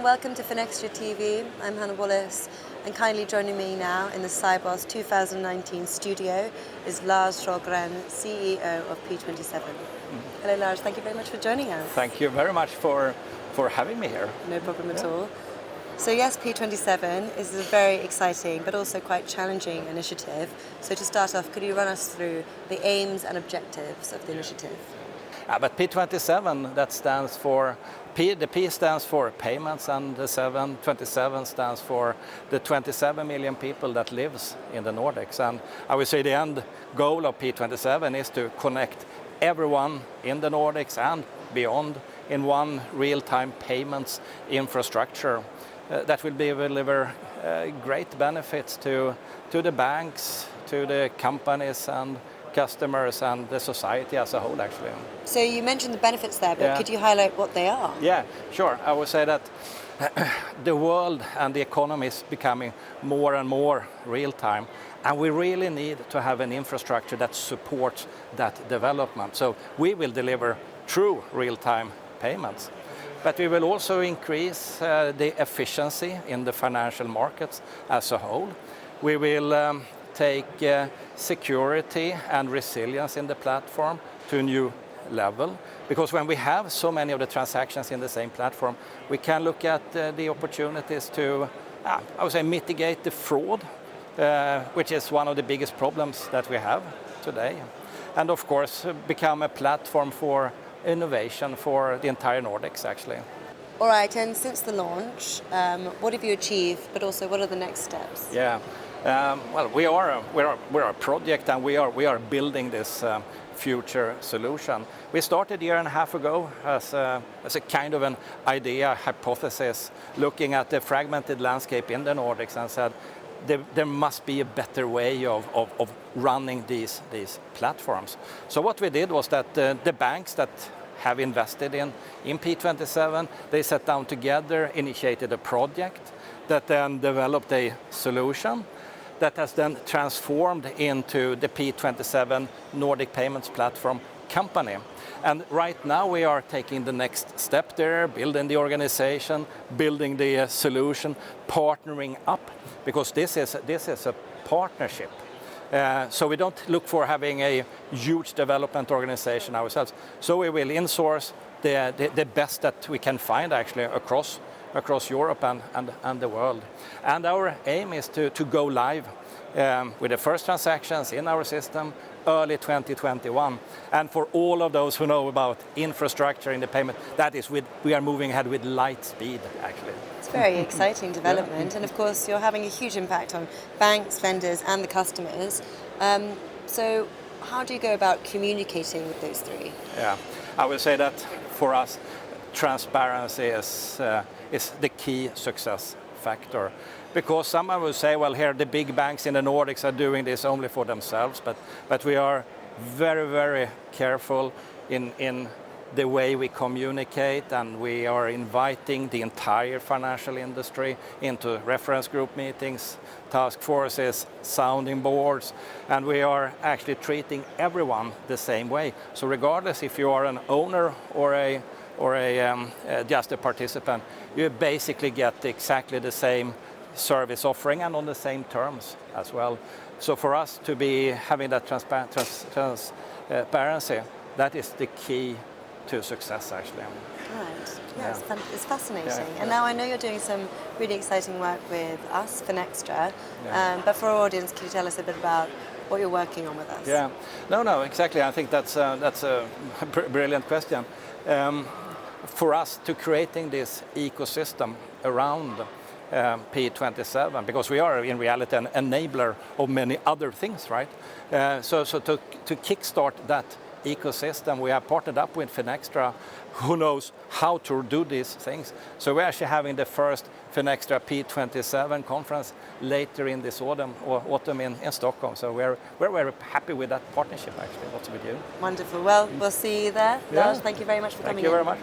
and welcome to FinextraTV. I'm Hannah Wallace, and kindly joining me now in the Cybos 2019 studio is Lars Sjögren, CEO of P27. Hello Lars, thank you very much for joining us. Thank you very much for having me here. No problem at all. So yes, P27 is a very exciting but also quite challenging initiative. So to start off, could you run us through the aims and objectives of the initiative? But P27, that stands for, the P stands for payments, and the 27 stands for the 27 million people that lives in the Nordics. And I would say the end goal of P27 is to connect everyone in the Nordics and beyond in one real-time payments infrastructure that will deliver great benefits to the banks, to the companies and customers and the society as a whole, actually. So you mentioned the benefits there, but could you highlight what they are? Yeah, sure. I would say that the world and the economy is becoming more and more real-time, and we really need to have an infrastructure that supports that development. So we will deliver true real-time payments, but we will also increase the efficiency in the financial markets as a whole. We will take security and resilience in the platform to a new level, because when we have so many of the transactions in the same platform, we can look at the opportunities to, I would say, mitigate the fraud, which is one of the biggest problems that we have today, and of course become a platform for innovation for the entire Nordics, actually. All right, and since the launch, what have you achieved, but also what are the next steps? Yeah. Well, we're a project, and we are building this future solution. We started a year and a half ago as a kind of an idea, hypothesis, looking at the fragmented landscape in the Nordics, and said there must be a better way of running these platforms. So what we did was that the banks that have invested in P27, they sat down together, initiated a project that then developed a solution that has then transformed into the P27 Nordic Payments Platform company. And right now we are taking the next step there, building the organization, building the solution, partnering up, because this is a partnership. So we don't look for having a huge development organization ourselves. So we will insource the best that we can find, actually, across Europe and the world. And our aim is to go live with the first transactions in our system early 2021. And for all of those who know about infrastructure in the payment, that is we are moving ahead with light speed, actually. It's a very exciting development, and of course you're having a huge impact on banks, vendors and the customers. So how do you go about communicating with those three? Yeah, I would say that for us, transparency is the key success factor. Because someone will say, well, here the big banks in the Nordics are doing this only for themselves, but we are very, very careful in the way we communicate, and we are inviting the entire financial industry into reference group meetings, task forces, sounding boards, and we are actually treating everyone the same way. So regardless if you are an owner or just a participant, you basically get exactly the same service offering and on the same terms as well. So for us to be having that transparency, that is the key to success, actually. Right. Yeah, it's fascinating. And now I know you're doing some really exciting work with us, Finextra, but for our audience, can you tell us a bit about what you're working on with us? Yeah, no, exactly. I think that's a brilliant question. For us to creating this ecosystem around P27, because we are in reality an enabler of many other things, right? So to kickstart that ecosystem, we have partnered up with Finextra, who knows how to do these things. So we're actually having the first Finextra P27 conference later in this autumn in Stockholm. So we're very happy with that partnership, actually, what we do. Wonderful. Well, we'll see you there. Lars, thank you very much for coming in. Thank you very much.